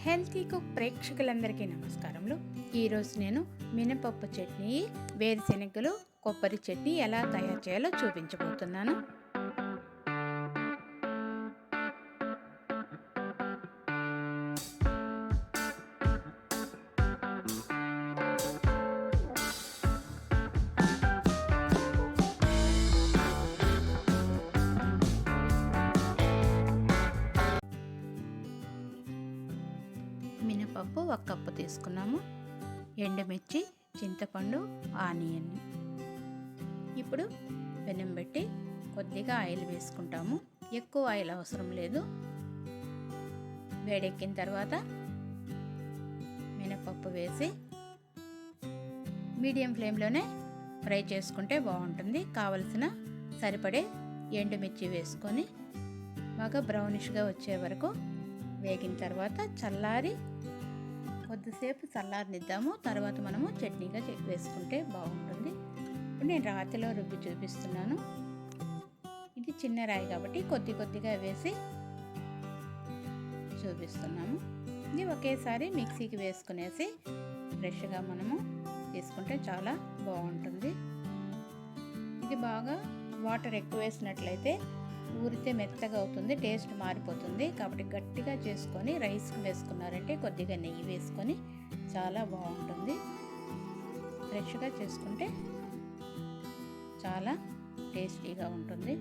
Healthy cook ప్రేక్షకులందరికీ నమస్కారములు. ఈరోజు నేను మినపప్పు చట్నీ, వేరుశెనగలు, కొబ్బరి చట్నీ ఎలా తయారు చేయాలో చూపించబోతున్నాను. మినపప్పు 1 కప్పు తీసుకున్నాము. ఎండుమిర్చి, చింతపండు, ఆనియన్. ఇప్పుడు పెనం పెట్టి కొద్దిగా ఆయిల్ వేసుకుంటాము. ఎక్కువ ఆయిల్ అవసరం లేదు. వేడెక్కిన తర్వాత మినపప్పు వేసి మీడియం ఫ్లేమ్లోనే ఫ్రై చేసుకుంటే బాగుంటుంది. కావలసిన సరిపడే ఎండుమిర్చి వేసుకొని బాగా బ్రౌనిష్గా వచ్చే వరకు వేగిన తర్వాత కొద్దిసేపు చల్లారనిద్దాము. తర్వాత మనము చట్నీగా వేసుకుంటే బాగుంటుంది. ఇప్పుడు నేను రాతిలో రుబ్బి చూపిస్తున్నాను. ఇది చిన్న రాయి కాబట్టి కొద్దిగా వేసి చూపిస్తున్నాము. ఇది ఒకేసారి మిక్సీకి వేసుకునేసి ఫ్రెష్గా మనము తీసుకుంటే చాలా బాగుంటుంది. ఇది బాగా వాటర్ ఎక్కువ వేసినట్లయితే ఊరితే మెత్తగా అవుతుంది, టేస్ట్ మారిపోతుంది. కాబట్టి గట్టిగా చేసుకొని రైస్కి వేసుకున్నారంటే కొద్దిగా నెయ్యి వేసుకొని చాలా బాగుంటుంది. ఫ్రెష్గా చేసుకుంటే చాలా టేస్టీగా ఉంటుంది.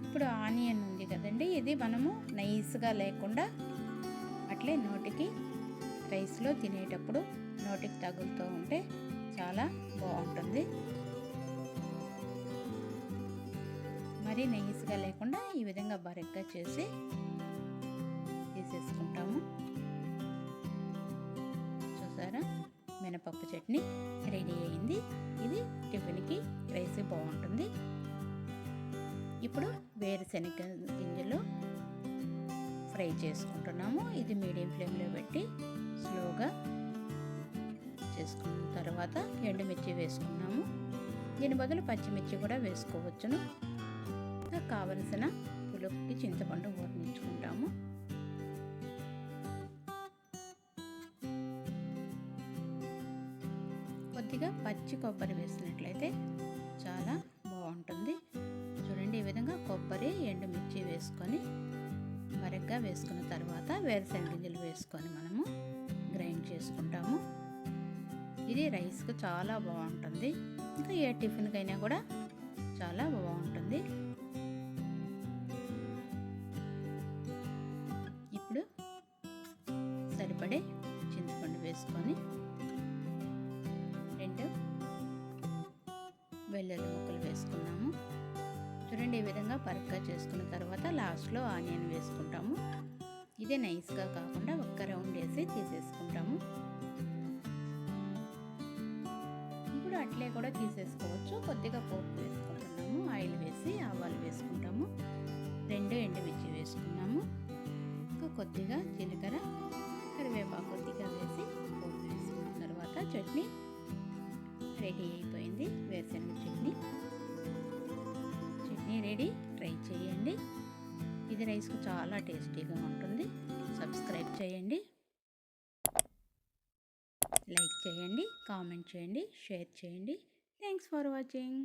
ఇప్పుడు ఆనియన్ ఉంది కదండి, ఇది మనము నైస్గా లేకుండా అట్లే నోటికి రైస్లో తినేటప్పుడు నోటికి తగులుతూ ఉంటే చాలా బాగుంటుంది. మరీ నైస్గా లేకుండా ఈ విధంగా బరగ్గా చేసి తీసేసుకుంటాము. చూసారా, మినపప్పు చట్నీ రెడీ అయింది. ఇది టిఫిన్కి రైస్ బాగుంటుంది. ఇప్పుడు వేరుశెనగ గింజలు ఫ్రై చేసుకుంటున్నాము. ఇది మీడియం ఫ్లేమ్లో పెట్టి స్లోగా చేసుకున్న తర్వాత ఎండుమిర్చి వేసుకున్నాము. దీని బదులు పచ్చిమిర్చి కూడా వేసుకోవచ్చును. కావలసిన పులుపుకి చింతపండు ఊరించుకుంటాము. కొద్దిగా పచ్చి కొబ్బరి వేసినట్లయితే చాలా బాగుంటుంది. చూడండి, ఈ విధంగా కొబ్బరి, ఎండుమిర్చి వేసుకొని బరగ్గా వేసుకున్న తర్వాత వేరుశెనగ గింజలు వేసుకొని మనము గ్రైండ్ చేసుకుంటాము. ఇది రైస్కు చాలా బాగుంటుంది. ఇంకా ఏ టిఫిన్కైనా కూడా చాలా బాగుంటుంది. ఇప్పుడు సరిపడే చింతపండు వేసుకొని 2 వెల్లుల్లి ముక్కలు వేసుకున్నాము. చూడండి, ఈ విధంగా పరగ్గా చేసుకున్న తర్వాత లాస్ట్లో ఆనియన్ వేసుకుంటాము. ఇదే నైస్గా కాకుండా ఒక్క రౌండ్ వేసి తీసేసుకుంటాము. ఇప్పుడు అట్లే కూడా తీసేసుకోవచ్చు. కొద్దిగా పోపు వేసుకుంటున్నాము. ఆయిల్ వేసి ఆవాలు వేసుకుంటాము. 2 ఎండుమిర్చి వేసుకున్నాము. కొద్దిగా జీలకర్ర, కరివేపాకు కొద్దిగా వేసి పోపు వేసుకున్న తర్వాత చట్నీ రెడీ అయిపోయింది. వేరుశెనగ చట్నీ రెడీ. ట్రై చేయండి. ఇది రైస్కు చాలా టేస్టీగా ఉంటుంది. సబ్స్క్రైబ్ చేయండి, లైక్ చేయండి, కామెంట్ చేయండి, షేర్ చేయండి. Thanks for watching.